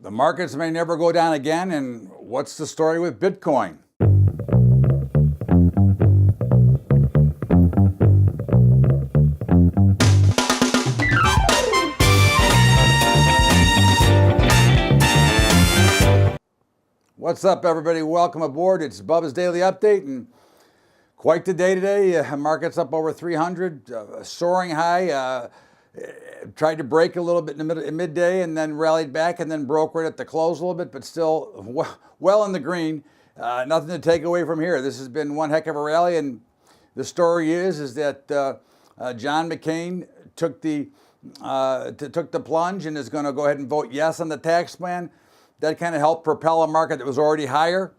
The markets may never go down again, and what's the story with Bitcoin? What's up, everybody? Welcome aboard. It's Bubba's Daily Update, and quite the day today. Market's up over 300, soaring high. Tried to break a little bit in midday and then rallied back and then broke right at the close a little bit, but still well in the green. Nothing to take away from here. This has been one heck of a rally, and the story is that John McCain took the plunge and is going to go ahead and vote yes on the tax plan. That kind of helped propel a market that was already higher.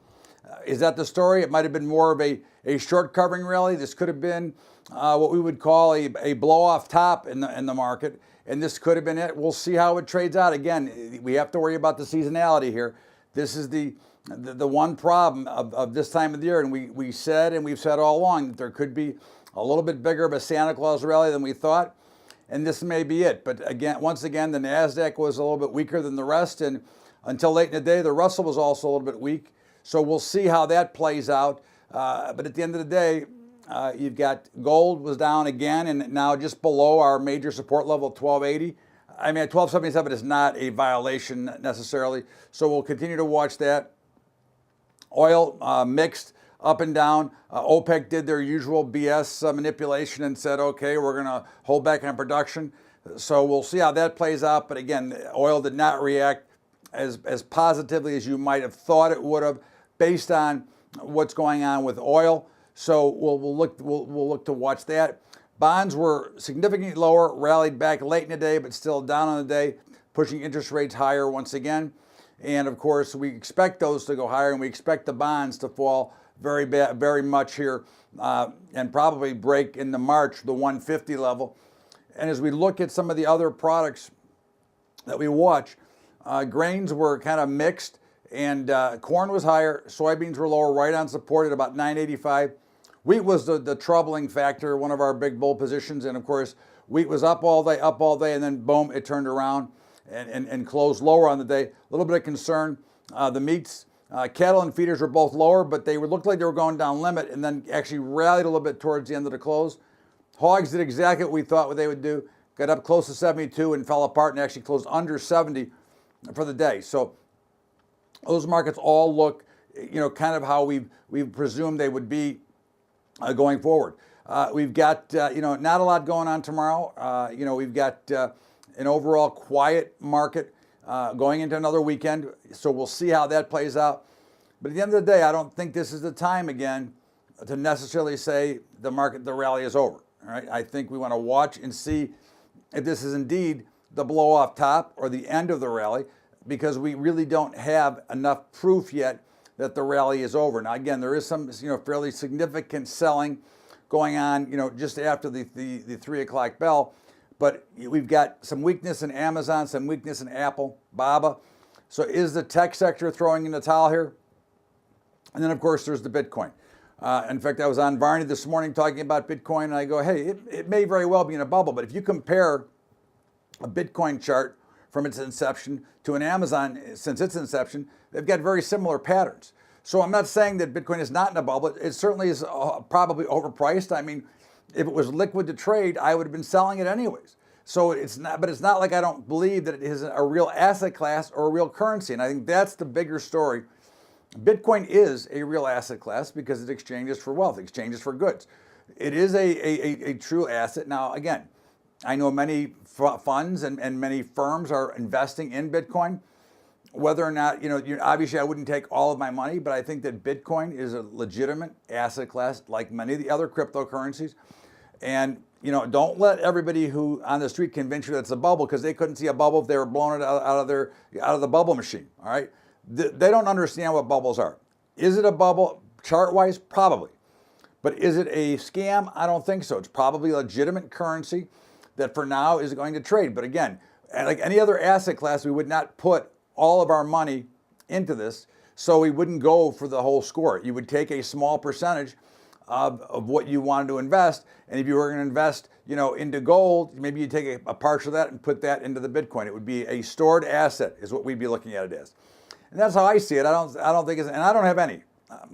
Is that the story? It might have been more of a short covering rally. This could have been what we would call a blow off top in the market, and this could have been it. We'll see how it trades out. Again, we have to worry about the seasonality here. This is the one problem of this time of the year, and we've said all along that there could be a little bit bigger of a Santa Claus rally than we thought, and this may be it. But once again, the NASDAQ was a little bit weaker than the rest, and until late in the day, the Russell was also a little bit weak. So we'll see how that plays out. But at the end of the day, you've got gold was down again and now just below our major support level of 1280. I mean, 1277 is not a violation necessarily. So we'll continue to watch that. Oil mixed up and down. OPEC did their usual BS manipulation and said, okay, we're going to hold back on production. So we'll see how that plays out. But again, oil did not react as positively as you might have thought it would have, based on what's going on with oil. So we'll look to watch that. Bonds were significantly lower, rallied back late in the day, but still down on the day, pushing interest rates higher once again. And of course, we expect those to go higher, and we expect the bonds to fall very much here, and probably break into March the 150 level. And as we look at some of the other products that we watch, grains were kind of mixed, and corn was higher, soybeans were lower, right on support at about 985. Wheat was the troubling factor, one of our big bull positions, and of course, wheat was up all day, and then boom, it turned around and closed lower on the day. A little bit of concern. The meats, cattle and feeders were both lower, but they looked like they were going down limit, and then actually rallied a little bit towards the end of the close. Hogs did exactly what we thought what they would do. Got up close to 72 and fell apart and actually closed under 70 for the day. So those markets all look, kind of how we presumed they would be going forward. We've got, not a lot going on tomorrow. We've got an overall quiet market going into another weekend. So we'll see how that plays out. But at the end of the day, I don't think this is the time again to necessarily say the rally is over. All right. I think we want to watch and see if this is indeed the blow off top or the end of the rally, because we really don't have enough proof yet that the rally is over. Now, again, there is some, fairly significant selling going on, just after the 3 o'clock bell, but we've got some weakness in Amazon, some weakness in Apple, Bubba. So is the tech sector throwing in the towel here? And then, of course, there's the Bitcoin. In fact, I was on Varney this morning talking about Bitcoin, and I go, hey, it may very well be in a bubble, but if you compare a Bitcoin chart from its inception to an Amazon since its inception, they've got very similar patterns. So I'm not saying that Bitcoin is not in a bubble. It certainly is probably overpriced. I mean, if it was liquid to trade, I would have been selling it anyways. So it's not like I don't believe that it is a real asset class or a real currency. And I think that's the bigger story. Bitcoin is a real asset class because it exchanges for wealth, exchanges for goods. It is a true asset. Now, again, I know many funds and many firms are investing in Bitcoin. Whether or not, obviously I wouldn't take all of my money, but I think that Bitcoin is a legitimate asset class like many of the other cryptocurrencies. And, don't let everybody who on the street convince you that it's a bubble, because they couldn't see a bubble if they were blowing it out of the bubble machine. All right. They don't understand what bubbles are. Is it a bubble chart-wise? Probably. But is it a scam? I don't think so. It's probably a legitimate currency that for now is going to trade. But again, like any other asset class, we would not put all of our money into this, so we wouldn't go for the whole score. You would take a small percentage of what you wanted to invest, and if you were going to invest, into gold, maybe you take a partial of that and put that into the Bitcoin. It would be a stored asset is what we'd be looking at it as. And that's how I see it. I don't think it's, and I don't have any.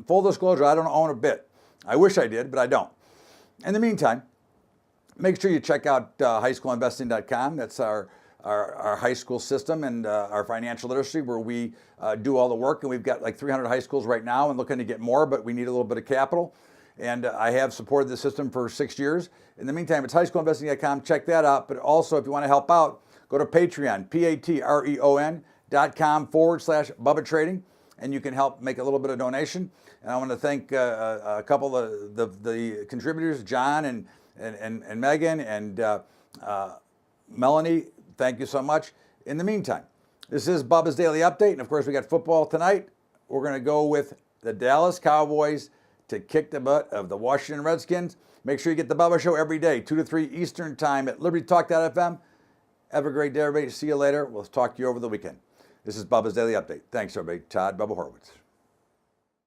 Full disclosure, I don't own a bit. I wish I did, but I don't. In the meantime, make sure you check out highschoolinvesting.com. That's our high school system and our financial literacy where we do all the work. And we've got like 300 high schools right now and looking to get more, but we need a little bit of capital. And I have supported the system for 6 years. In the meantime, it's highschoolinvesting.com. Check that out. But also, if you want to help out, go to Patreon, patreon.com/Bubba Trading, and you can help make a little bit of donation. And I want to thank a couple of the contributors, John and Megan and Melanie. Thank you so much. In the meantime, this is Bubba's Daily Update. And of course, we got football tonight. We're going to go with the Dallas Cowboys to kick the butt of the Washington Redskins. Make sure you get the Bubba Show every day, 2 to 3 Eastern Time at LibertyTalk.fm. Have a great day, everybody. See you later. We'll talk to you over the weekend. This is Bubba's Daily Update. Thanks, everybody. Todd Bubba Horwitz.